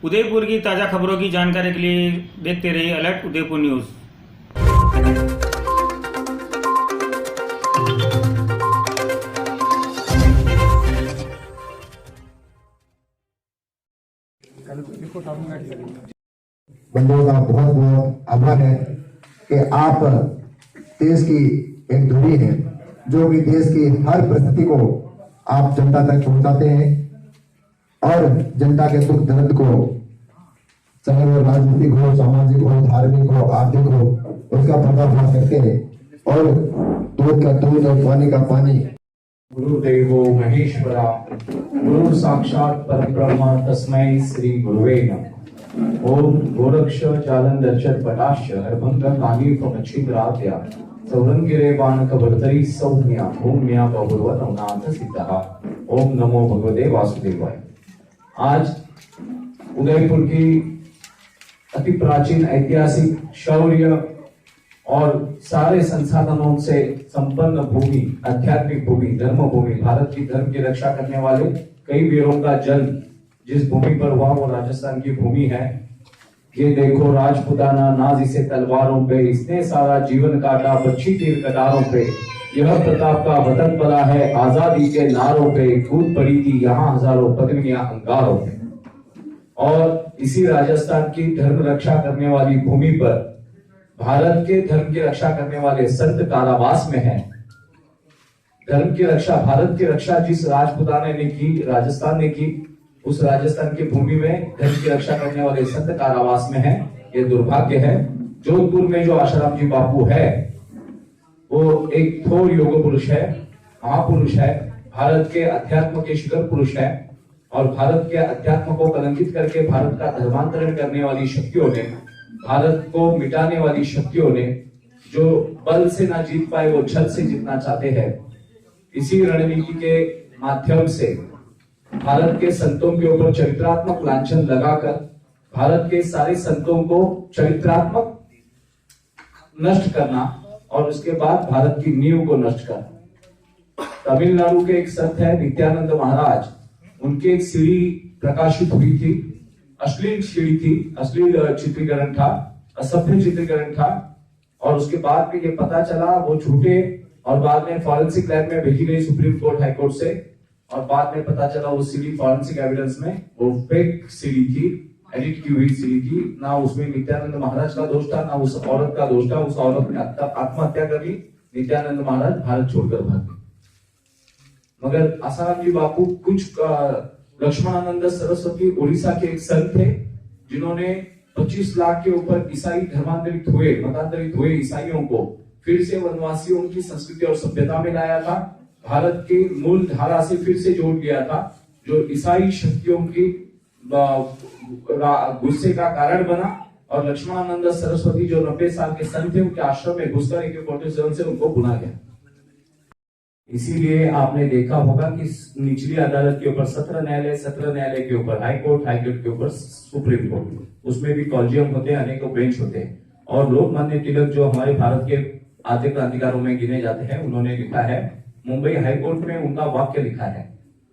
उदयपुर की ताज़ा खबरों की जानकारी के लिए देखते रहिए अलर्ट उदयपुर न्यूज़। बंधुओं का बहुत बहुत आभार है कि आप देश की एक धुरी है जो कि देश की हर परिस्थिति को आप जनता तक पहुंचाते हैं और जनता के दुख दर्द को, चाहे वो राजनीतिक हो, सामाजिक हो, धार्मिक हो, आर्थिक हो, उसका पर्दाफाश करते हैं और दूध का दूध और पानी का पानी। गुरुदेवो महेश्वरा गुरु साक्षात परब्रह्म तस्मै श्री गुरुवे नमः। ओम गोरक्ष जालंधर पटाश हरभंग कानीपमच्छिद्रात्या सौरंगिरे बाणक भर्तरी सौम्या भूम्या बहुर्व नवनाथ सिद्धः। ओम नमो भगवते वासुदेवाय। आज उदयपुर की अति प्राचीन ऐतिहासिक शौर्य और सारे संसाधनों से संपन्न भूमि, आध्यात्मिक भूमि, धर्म भूमि, भारत की धर्म की रक्षा करने वाले कई वीरों का जन्म जिस भूमि पर हुआ वो राजस्थान की भूमि है। ये देखो राजपुताना नाज इसे तलवारों पे, इसने सारा जीवन काटा बच्ची तीर कटारों पे, यह प्रताप का वतन बना है आजादी के नारों पे, कूद पड़ी थी यहाँ हजारों पदवियां अंगारों पे। और इसी राजस्थान की धर्म रक्षा करने वाली भूमि पर भारत के धर्म की रक्षा करने वाले संत कारावास में हैं। धर्म की रक्षा, भारत की रक्षा जिस राजपुताने ने की, राजस्थान ने की, उस राजस्थान की भूमि में धर्म की रक्षा करने वाले संत कारावास में हैं। ये दुर्भाग्य है। जोधपुर में जो आशाराम जी बापू है वो एक थोर योग पुरुष है, महापुरुष है, भारत के अध्यात्म के शिखर पुरुष है और भारत के अध्यात्म को कलंकित करके भारत का धर्मांतरण करने वाली शक्तियों ने, भारत को मिटाने वाली शक्तियों ने जो बल से ना जीत पाए वो छल से जीतना चाहते हैं। इसी रणनीति के माध्यम से भारत के संतों के ऊपर चरित्रात्मक लांछन लगाकर भारत के सारे संतों को चरित्रात्मक नष्ट करना और उसके बाद भारत की नींव को नष्ट करना। तमिलनाडु के एक संत है नित्यानंद महाराज, उनकी एक सीढ़ी प्रकाशित हुई थी, अश्लील सीढ़ी थी, अश्लील चित्रीकरण था, असभ्य चित्रीकरण था और उसके बाद में ये पता चला वो झूठे और बाद में फॉरेंसिक लैब में भेजी गई सुप्रीम कोर्ट, हाई कोर्ट से और बाद में पता चला वो सीढ़ी फॉरेंसिक एविडेंस में वो फेक सीढ़ी थी, एडिट की हुई सीढ़ी थी। ना उसमें नित्यानंद महाराज का दोष था, ना उस औरत का दोष था। उस औरत ने आत्महत्या कर ली, नित्यानंद महाराज भारत छोड़कर भाग गए। मगर आसाराम जी बापू कुछ लक्ष्मणानंद सरस्वती उड़ीसा के एक संत थे जिन्होंने 25 लाख के ऊपर ईसाई धर्मांतरित हुए, मतांतरित हुए ईसाइयों को फिर से वनवासियों की संस्कृति और सभ्यता में लाया था, भारत की मूल धारा से फिर से जोड़ दिया था, जो ईसाई शक्तियों की गुस्से का कारण बना। और लक्ष्मणानंद सरस्वती जो 90 साल के संत थे उनके आश्रम में घुसकर AK-47 से उनको भुना गया। इसीलिए आपने देखा होगा कि निचली अदालत के ऊपर सत्र न्यायालय के ऊपर हाई कोर्ट के ऊपर सुप्रीम कोर्ट, उसमें भी कॉलेजियम होते हैं, अनेकों बेंच होते हैं। और लोकमान्य तिलक जो हमारे भारत के आद्य क्रांतिकारों में गिने जाते हैं, उन्होंने लिखा है, मुंबई हाई कोर्ट में उनका वाक्य लिखा है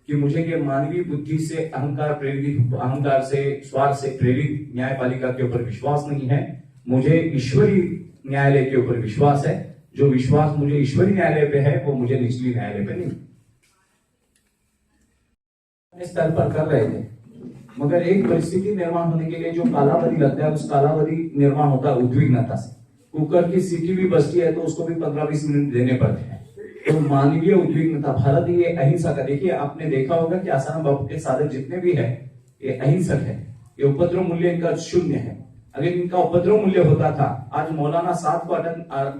कि मुझे ये मानवीय बुद्धि से अहंकार से स्वार्थ से प्रेरित न्यायपालिका के ऊपर विश्वास नहीं है, मुझे ईश्वरीय न्यायालय के ऊपर विश्वास है। जो विश्वास मुझे ईश्वरीय न्यायालय पे है वो मुझे निचली न्यायालय पे नहीं। स्तर पर कर रहे थे, मगर एक परिस्थिति निर्माण होने के लिए जो कालावधि लगता है उस कालावधि निर्माण होता है उद्विग्नता से। कुकर की सीटी भी बचती है तो उसको भी 15-20 मिनट देने पड़ते हैं। तो मानवीय उद्विग्नता, भारत ये अहिंसा का, देखिए आपने देखा होगा कि आसाराम बापू के साधक जितने भी है ये अहिंसक है, ये उपद्रव मूल्य इनका शून्य है। अगर इनका उपद्रव मूल्य होता था आज मौलाना साहब को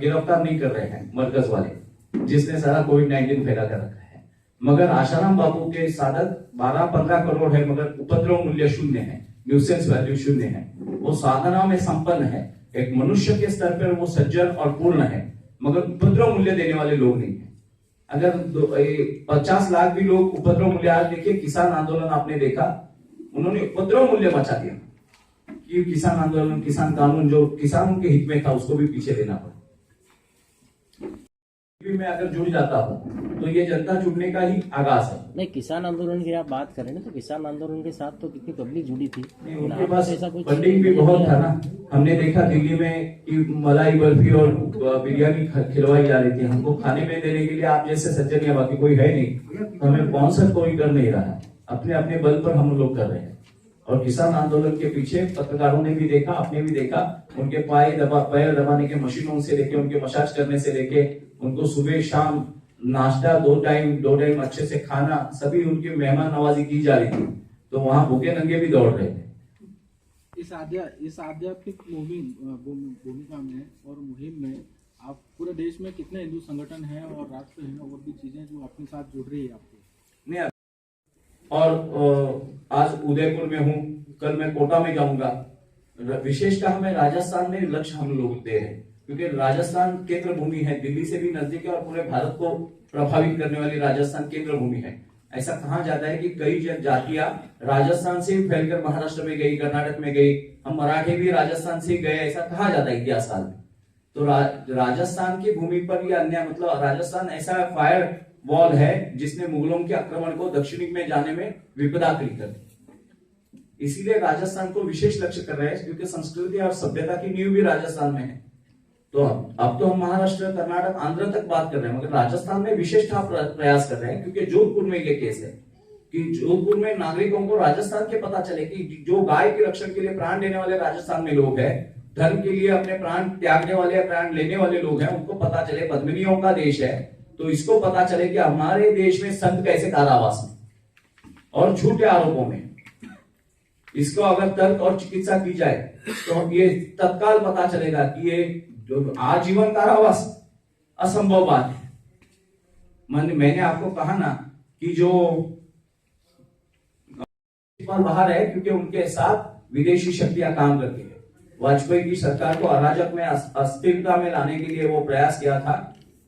गिरफ्तार नहीं कर रहे हैं मरकज वाले, जिसने सारा कोविड-19 फैला कर रखा है। मगर आसाराम बापू के साधक 12-15 करोड़ है मगर उपद्रव मूल्य शून्य है, न्यूसेंस वैल्यू शून्य है। वो साधना में संपन्न है, एक मनुष्य के स्तर पर वो सज्जन और पूर्ण है, मगर उपद्रव मूल्य देने वाले लोग नहीं है। अगर 50 लाख भी लोग उपद्रव मूल्य, आज देखिए किसान आंदोलन आपने देखा, उन्होंने उपद्रव मूल्य मचा दिया कि किसान आंदोलन, किसान कानून जो किसानों के हित में था उसको भी पीछे देना पड़ा। में अगर जुड़ जाता हूँ तो ये जनता जुड़ने का ही आगाज है। नहीं, किसान आंदोलन की आप बात करें ना, तो किसान आंदोलन के साथ तो कितनी पब्लिक जुड़ी थी। नहीं, उनके पास फंडिंग भी बहुत था ना। हमने देखा दिल्ली में कि मलाई बर्फी और बिरयानी खिलवाई जा रही थी, हमको खाने में देने के लिए आप जैसे सज्जन या बाकी कोई है नहीं, तो हमें स्पॉन्सर कोई कर नहीं रहा, अपने अपने बल पर हम लोग कर रहे हैं। और किसान आंदोलन के पीछे पत्रकारों ने भी देखा, आपने भी देखा, उनके पैर दबाने के मशीनों से लेके, उनके मसाज करने से लेके, उनको सुबह शाम नाश्ता दो टाइम अच्छे से खाना, सभी उनकी मेहमान नवाजी की जा रही थी। तो वहां भूखे नंगे भी दौड़ रहे थे। इस आध्यात्मिक भूमिका में और मुहिम में आप पूरे देश में कितने हिंदू संगठन हैं और राष्ट्र हैं और भी चीजें जो अपने साथ जुड़ रही है आपको? नहीं, और आज उदयपुर में हूँ, कल मैं कोटा में जाऊंगा। विशेषतः हमें राजस्थान में लक्ष्य हम लोग दे रहे हैं, क्योंकि राजस्थान केंद्र भूमि है, दिल्ली से भी नजदीक है और पूरे भारत को प्रभावित करने वाली राजस्थान केंद्र भूमि है। ऐसा कहा जाता है कि कई जातियां राजस्थान से फैलकर महाराष्ट्र में गई, कर्नाटक में गई, हम मराठी भी राजस्थान से गए, ऐसा कहा जाता है इतिहास काल में। तो राजस्थान की भूमि पर यह अन्य मतलब राजस्थान ऐसा फायर वॉल है जिसने मुगलों के आक्रमण को दक्षिणी में जाने में विपदा खड़ी कर दी। इसीलिए राजस्थान को विशेष लक्ष्य कर रहे हैं, क्योंकि संस्कृति और सभ्यता की नींव भी राजस्थान में है। तो अब तो हम महाराष्ट्र, कर्नाटक, आंध्र तक बात कर रहे हैं, मगर राजस्थान में विशेषतः प्रयास कर रहे हैं, क्योंकि जोधपुर में ये केस है कि जोधपुर में नागरिकों को राजस्थान के पता चले कि जो गाय के रक्षण के लिए प्राण देने वाले राजस्थान में लोग हैं, धर्म के लिए अपने प्राण त्यागने वाले, प्राण लेने वाले लोग हैं, उनको पता चले पद्मिनियों का देश है। तो इसको पता चले कि हमारे देश में संत कैसे कारावास में और झूठे आरोपों में, इसको अगर तर्क और चिकित्सा की जाए तो ये तत्काल पता चलेगा कि ये जो आजीवन कारावास असंभव बात है। मैंने आपको कहा ना कि जो बाहर है, क्योंकि उनके साथ विदेशी शक्तियां काम करती है। वाजपेयी की सरकार को अराजक में, अस्थिरता में लाने के लिए वो प्रयास किया था,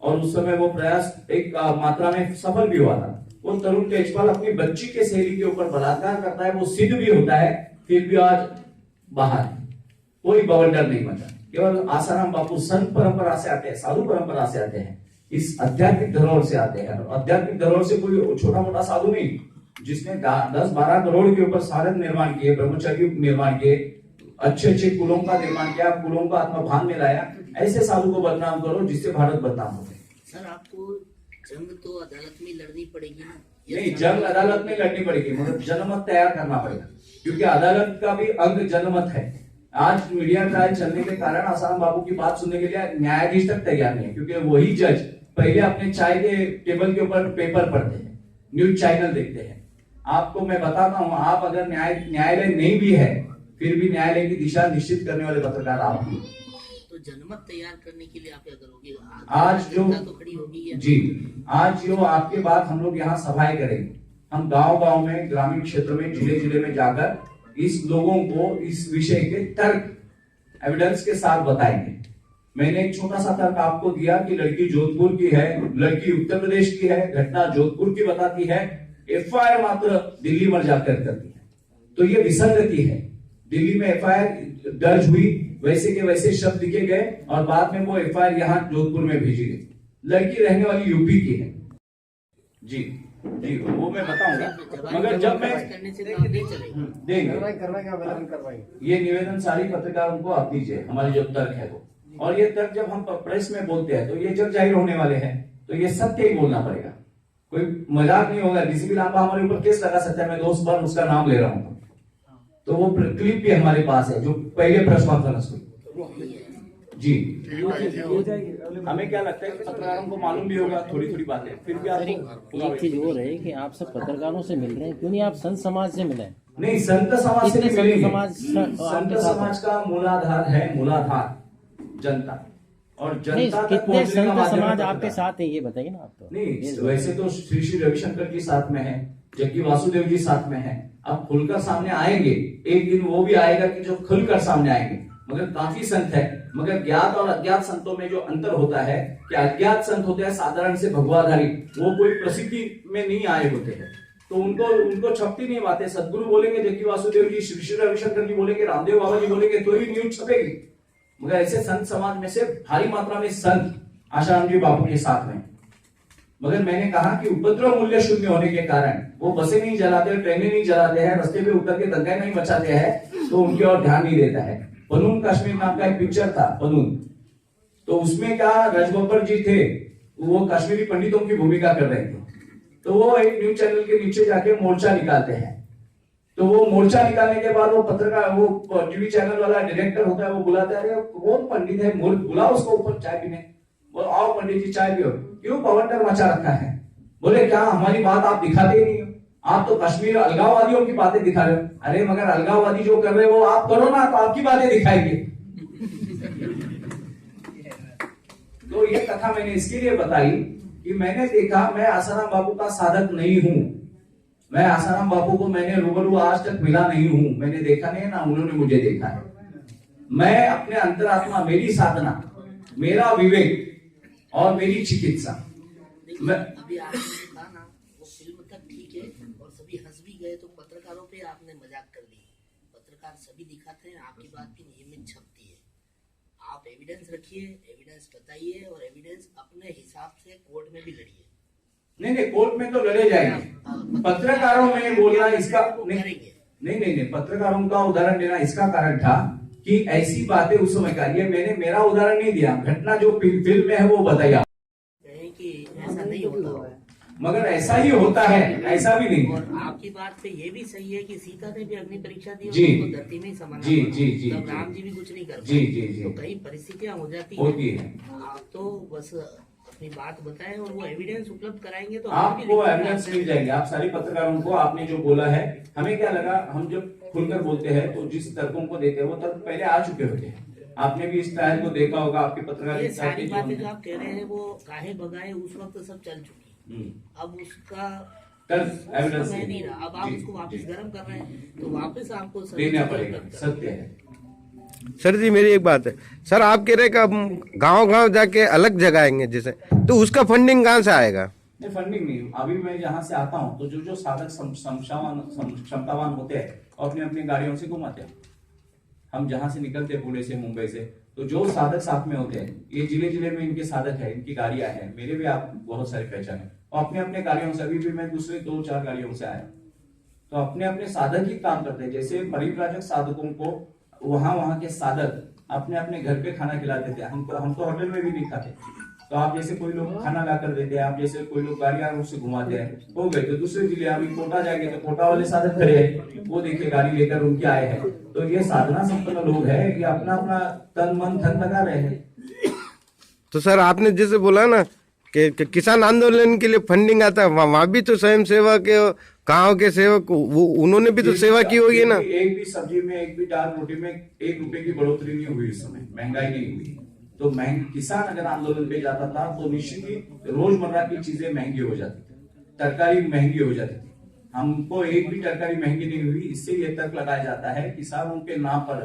और उस समय वो प्रयास एक मात्रा में सफल भी हुआ था। वो तरुण तेजपाल अपनी बच्ची के सहेली के ऊपर बलात्कार करता है, वो सिद्ध भी होता है, फिर भी आज बाहर कोई बवंडर नहीं बचा। केवल आसाराम बापू संत परंपरा से आते हैं, साधु परंपरा से आते हैं, इस आध्यात्मिक धरोहर से आते हैं। आध्यात्मिक धरोहर से कोई छोटा मोटा साधु नहीं, जिसने 10-12 करोड़ के ऊपर साधन निर्माण किए, ब्रह्मचर्य निर्माण किए, अच्छे अच्छे कुलों का निर्माण किया, कुलों का आत्मभान में लाया। ऐसे साधु को बदनाम करो जिससे भारत बदनाम हो जाए। सर, आपको जंग तो अदालत में लड़नी पड़ेगी ना? नहीं, जंग अदालत में लड़नी पड़ेगी, मगर जनमत तैयार करना पड़ेगा, क्योंकि अदालत का भी अंग जनमत है। आज मीडिया ट्रायल चलने के कारण आसाराम बाबू की बात सुनने के लिए न्यायाधीश तक तैयार नहीं है, क्योंकि वही जज पहले अपने चाय के टेबल के ऊपर पेपर पढ़ते हैं, न्यूज चैनल देखते हैं। आपको मैं बताता हूं, आप अगर न्यायालय नहीं भी है, फिर भी न्यायालय की दिशा निश्चित करने वाले पत्रकार आप भी। तो जनमत तैयार करने के लिए आप क्या करोगे? आज जो तो खड़ी होगी जी, आज जो आपके बाद हम लोग यहाँ सभाएं करेंगे, हम गांव-गांव में, ग्रामीण क्षेत्र में, जिले-जिले में जाकर इस लोगों को इस विषय के तर्क एविडेंस के साथ बताएंगे। मैंने एक छोटा सा तर्क आपको दिया कि लड़की जोधपुर की है, लड़की उत्तर प्रदेश की है, घटना जोधपुर की बताती है, एफआईआर मात्र दिल्ली में जाकर करती है। तो ये विसंगति है। दिल्ली में एफआईआर दर्ज हुई, वैसे के वैसे शब्द लिखे गए, और बाद में वो एफआईआर यहाँ जोधपुर में भेजी गई। लड़की रहने वाली यूपी की है। जी जी, वो मैं बताऊंगा, मगर जब मैं देंगे ये निवेदन सारी पत्रकारों को आप दीजिए, हमारी जो तर्क है वो, और ये तर्क जब हम प्रेस में बोलते हैं तो ये जब जाहिर होने वाले हैं, तो ये सत्य ही बोलना पड़ेगा, कोई मजाक नहीं होगा। डीसीपी लांबा हमारे ऊपर केस लगा सकता है, मैं दोस्त बार उसका नाम ले रहा हूँ, तो वो क्लिप भी हमारे पास है जो पहले प्रेस कॉन्फ्रेंस हुई। जी, हमें क्या लगता है कि पत्रकारों को मालूम भी होगा थोड़ी थोड़ी बातें, फिर भी आपको एक चीज और है कि आप सब पत्रकारों से मिल रहे हैं, क्यों नहीं आप संत समाज से मिले? नहीं, संत समाज से कितने मिलेंगे। संत समाज संत समाज का मूलाधार है, मूलाधार जनता, और नहीं, जनता तक कितने पहुंचने का संत माध्यम समाज पत्रकार। आपके साथ है, ये बताइए ना आप। तो नहीं, वैसे तो श्री श्री रविशंकर जी साथ में है, जबकि वासुदेव जी साथ में है। अब खुलकर सामने आएंगे, एक दिन वो भी आएगा कि जो खुलकर सामने आएंगे, मगर काफी संत है। मगर ज्ञात और अज्ञात संतों में जो अंतर होता है कि अज्ञात संत होते हैं साधारण से भगवाधारी, वो कोई प्रसिद्धि में नहीं आए होते हैं, तो उनको छपती नहीं बातें। सदगुरु बोलेंगे, जबकि वासुदेव जी, श्री श्री रविशंकर जी बोलेंगे, रामदेव बाबा जी बोलेंगे, तो ही न्यूज छपेगी। मगर ऐसे संत समाज में से भारी मात्रा में संत आशाराम जी बापू के साथ में। मगर मैंने कहा कि उपद्रव मूल्य शून्य होने के कारण वो बसें नहीं जलाते, ट्रेनें नहीं जलाते हैं, रास्ते पे उतर के दंगे नहीं मचाते हैं, तो उनकी ओर ध्यान नहीं देता है। पनून कश्मीर नाम का एक पिक्चर था पनून, तो उसमें क्या राजबब्बर जी थे, वो कश्मीरी पंडितों की भूमिका कर रहे थे। तो वो एक न्यूज चैनल के नीचे जाके मोर्चा निकालते हैं। तो वो मोर्चा निकालने के बाद वो पत्रकार, वो टीवी चैनल वाला डायरेक्टर होता है, वो बुलाता है, कौन पंडित है, मूर्ख, बुलाओ उसको ऊपर चाय पीने। बोलो आओ पंडित जी चाय पियो। क्यों बवंडर मचा रखा है? बोले क्या हमारी बात आप दिखाते ही नहीं हो, आप तो कश्मीर अलगाववादियों की बातें दिखा रहे हो। अरे मगर अलगाववादी जो कर रहे हो आप करो ना, तो आपकी बातें दिखाएंगे। तो ये कथा मैंने इसके लिए बताई कि मैंने देखा, मैं आसाराम बापू का साधक नहीं हूं। मैं आसाराम बापू को मैंने रूबरू आज तक मिला नहीं हूं, मैंने देखा नहीं ना उन्होंने मुझे देखा है। मैं अपने अंतरात्मा, मेरी साधना, मेरा विवेक और मेरी चिकित्सा। देखिए अभी आपने कहा ना वो फिल्म तक ठीक है और सभी हंस भी गए, तो पत्रकारों पे आपने मजाक कर दी। पत्रकार सभी दिखाते हैं, आपकी बात भी नियमित छपती है। आप एविडेंस रखिए, एविडेंस बताइए और एविडेंस अपने हिसाब से कोर्ट में भी लड़िए। नहीं, कोर्ट में तो लड़े जाएंगे। पत्रकारों में बोलना इसका नहीं, पत्रकारों का उदाहरण देना इसका कारण था कि ऐसी बातें उस समय का, ये मैंने मेरा उदाहरण नहीं दिया, घटना जो फिल्म में है वो बताया कि ऐसा नहीं होता, मगर ऐसा ही होता है, ऐसा भी नहीं। और आपकी बात से ये भी सही है कि सीता ने भी अग्नि परीक्षा दी, जी, तो धरती में ही समाना। जी जी जी, तब राम जी भी कुछ नहीं कर जी जी जी, तो कई परिस्थितियां हो जाती होती है। आप तो बस अपनी बात बताएं और वो एविडेंस उपलब्ध कराएंगे तो आपको एविडेंस मिल जाएंगे। आप सारी पत्रकारों को आपने जो बोला है, हमें क्या लगा, हम जब खुलकर बोलते हैं तो जिस तर्कों को देते हैं वो तर्क पहले आ चुके होते हैं। आपने भी इस स्टाइल को देखा होगा, आपके पत्रकार ये सारी बातें जो आप कह रहे हैं वो काहे बगाए उस वक्त सब चल चुकी। अब उसका एविडेंस नहीं रहा, अब आप उसको वापस गर्म कर रहे हैं, तो वापस आपको देना पड़ेगा, सत्य है। सर जी मेरी एक बात है, सर आप कह रहे कि हम गांव-गांव जाके अलग जगाएंगे जैसे, तो उसका फंडिंग कहाँ से आएगा? नहीं, फंडिंग नहीं। अभी मैं जहाँ से आता हूँ तो जो साधक क्षमतावान होते हैं अपने अपनी गाड़ियों से घुमाते हैं। हम जहाँ से निकलते हैं पुणे से, मुंबई से, तो जो साधक साथ में होते हैं, ये जिले जिले में इनके साधक है, इनकी गाड़ियां हैं, मेरे भी आप बहुत सारी पहचान है, और अपने अपने गाड़ियों से, अभी भी मैं दूसरे 2-4 गाड़ियों से आया, तो अपने अपने साधक ही काम करते हैं। जैसे परिव्राजक साधकों को वहां के साधक अपने अपने घर पे खाना खिलाते थे, हम तो होटल में भी नहीं खाते। तो आप जैसे कोई लोग खाना ला कर देते हैं, आप जैसे कोई लोग गाड़ियां उससे घुमाते हैं, हो गए। तो दूसरे जिले अभी कोटा जाएंगे तो कोटा वाले साधक खड़े हैं, वो देखिए गाड़ी लेकर उनके आए हैं। तो ये साधना संपन्न लोग हैं, ये अपना अपना तन मन धन लगा रहे हैं। तो सर आपने जैसे बोला ना कि किसान आंदोलन के लिए फंडिंग आता है, वहाँ भी तो स्वयं सेवा के गाँव के सेवक, वो उन्होंने भी तो सेवा की होगी ना। एक भी सब्जी में, एक भी दाल रोटी में 1 रुपए की बढ़ोतरी नहीं हुई इस समय, महंगाई नहीं हुई। तो किसान अगर आंदोलन पे जाता था तो निश्चित ही रोजमर्रा की चीजें महंगी हो जाती थी, तरकारी महंगी हो जाती थी। हमको एक भी तरकारी महंगी नहीं हुई। इससे ये तर्क लगाया जाता है किसानों के नाम पर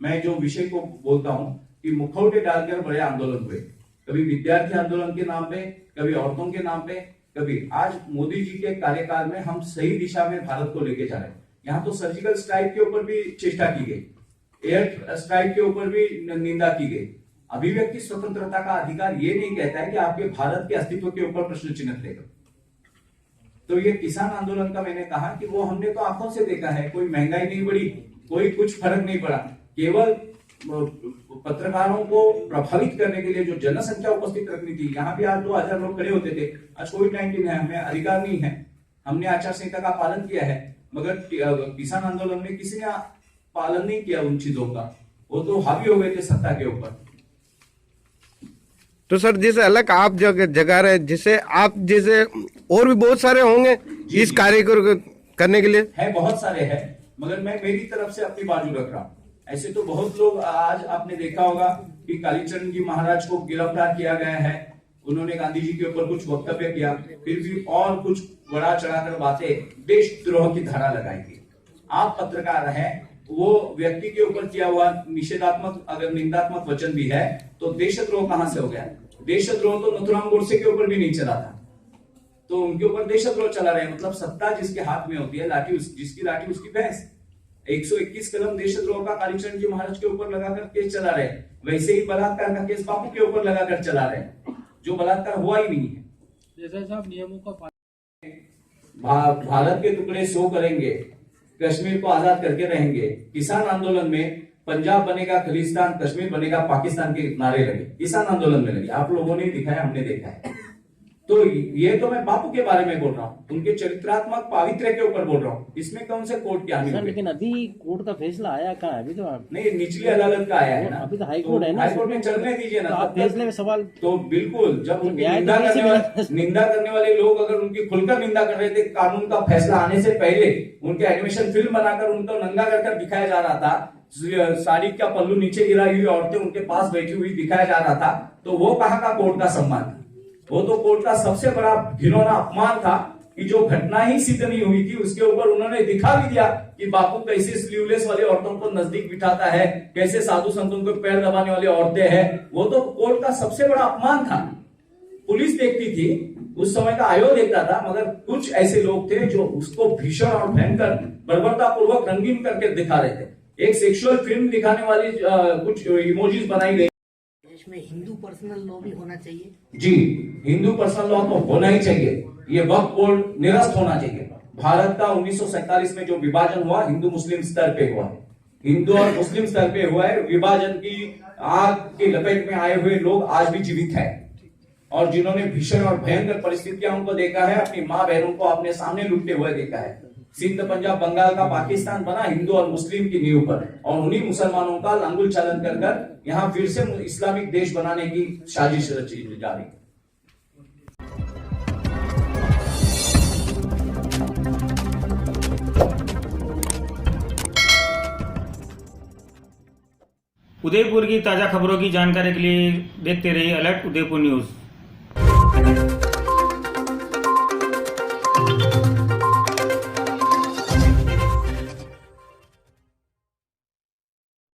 मैं जो विषय को बोलता हूँ कि मुखौटे डालकर बड़े आंदोलन हुए, कभी विद्यार्थी आंदोलन के नाम पे, कभी औरतों के नाम पे, कभी आज मोदी जी के कार्यकाल में हम सही दिशा में भारत को लेके जा रहे हैं। यहाँ तो सर्जिकल स्ट्राइक के ऊपर भी चेष्टा की गई, एयर स्ट्राइक के ऊपर भी निंदा की गई। अभिव्यक्ति स्वतंत्रता का अधिकार ये नहीं कहता है कि आपके भारत के अस्तित्व के ऊपर प्रश्न चिन्ह रहेगा। तो ये किसान आंदोलन का मैंने कहा कि वो हमने तो आंखों से देखा है, कोई महंगाई नहीं बढ़ी, कोई कुछ फर्क नहीं पड़ा। केवल पत्रकारों को प्रभावित करने के लिए जो जनसंख्या उपस्थित रखनी थी, यहाँ भी आज 2000 लोग खड़े होते थे। आज कोविड-19 है, हमें अधिकार नहीं है, हमने आचार संहिता का पालन किया है, मगर किसान आंदोलन में किसी ने पालन नहीं किया उन चीजों का, वो तो हावी हो गए थे सत्ता के ऊपर। तो सर जैसे अलग आप जगा रहे, जैसे आप जैसे और भी बहुत सारे होंगे इस कार्य को करने के लिए? है, बहुत सारे हैं, मगर मैं मेरी तरफ से अपनी बाजू रख रहा हूँ। ऐसे तो बहुत लोग, आज आपने देखा होगा कि कालीचरण जी महाराज को गिरफ्तार किया गया है, उन्होंने गांधी जी के ऊपर कुछ वक्तव्य किया, फिर भी और कुछ बड़ा चढ़ाकर बातें, देशद्रोह की धारा लगाई गई। आप पत्रकार हैं, वो व्यक्ति के ऊपर किया हुआ निषेधात्मक अगर निंदात्मक वचन भी है तो देशद्रोह कहां से हो गया? देशद्रोह तो नथुराम गोडसे के ऊपर भी नहीं चला था, तो उनके ऊपर देशद्रोह चला रहे। मतलब सत्ता जिसके हाथ में होती है, लाठी जिसकी लाठी उसकी भैंस, 121 कलम देशद्रोह का कालीचरण जी महाराज के ऊपर लगाकर केस चला रहे हैं, वैसे ही बलात्कार का केस बापू के ऊपर लगाकर चला रहे हैं, जो बलात्कार हुआ ही नहीं है। जैसे साहब नियमों का भारत के टुकड़े 100 करेंगे, कश्मीर को आजाद करके रहेंगे। किसान आंदोलन में पंजाब बनेगा खलिस्तान, कश्मीर बनेगा पाकिस्तान के नारे लगे, किसान आंदोलन में लगे। आप लोगों ने दिखाया, हमने देखा है। तो ये तो मैं बापू के बारे में बोल रहा हूँ, उनके चरित्रात्मक पावित्र्य के ऊपर बोल रहा हूँ। इसमें कौन से कोर्ट की हानि? लेकिन अभी कोर्ट का फैसला आया कहाँ है? अभी तो नहीं, निचली अदालत का आया है ना, अभी तो हाईकोर्ट है ना, हाईकोर्ट में चलने दीजिए ना। आप फैसले में सवाल तो बिल्कुल, जब उनकी न्याय निंदा करने वाले लोग अगर उनकी खुलकर निंदा कर रहे थे, कानून का फैसला आने से पहले उनके एनिमेशन फिल्म बनाकर उनको नंगा कर दिखाया जा रहा था, साड़ी का पल्लू नीचे गिराई हुई औरतें उनके पास बैठी हुई दिखाया जा रहा था, तो वो कहाँ का कोर्ट का सम्मान था? वो तो कोर्ट का सबसे बड़ा घिनौना अपमान था कि जो घटना ही सिद्ध नहीं हुई थी उसके ऊपर उन्होंने दिखा भी दिया कि बापू कैसे स्लीवलेस वाली औरतों को नजदीक बिठाता है, कैसे साधु संतों को पैर दबाने वाली औरतें हैं। वो तो कोर्ट का सबसे बड़ा अपमान था। पुलिस देखती थी, उस समय का आयोग देखता था, मगर कुछ ऐसे लोग थे जो उसको भीषण और भयंकर बर्बरता पूर्वक रंगीन करके दिखा रहे थे। एक सेक्सुअल फिल्म दिखाने वाली कुछ इमोजीज बनाई गई। देश में हिंदू पर्सनल लॉ भी होना चाहिए। जी, हिंदू पर्सनल लॉ तो होना ही चाहिए। ये वक्फ बोर्ड निरस्त होना चाहिए। भारत का 1947 में जो विभाजन हुआ हिंदू मुस्लिम स्तर पे हुआ है, हिंदू और मुस्लिम स्तर पे हुआ है। विभाजन की आग की लपेट में आए हुए लोग आज भी जीवित हैं और जिन्होंने भीषण और भयंकर परिस्थितियों को देखा है, अपनी माँ बहनों को अपने सामने लुटते हुए देखा है। सिंध, पंजाब, बंगाल का पाकिस्तान बना हिंदू और मुस्लिम की नींव पर, और उन्हीं मुसलमानों का लांगुल चालन कर यहाँ फिर से इस्लामिक देश बनाने की साजिश रची जा रही है। उदयपुर की ताज़ा खबरों की जानकारी के लिए देखते रहिए अलर्ट उदयपुर न्यूज़।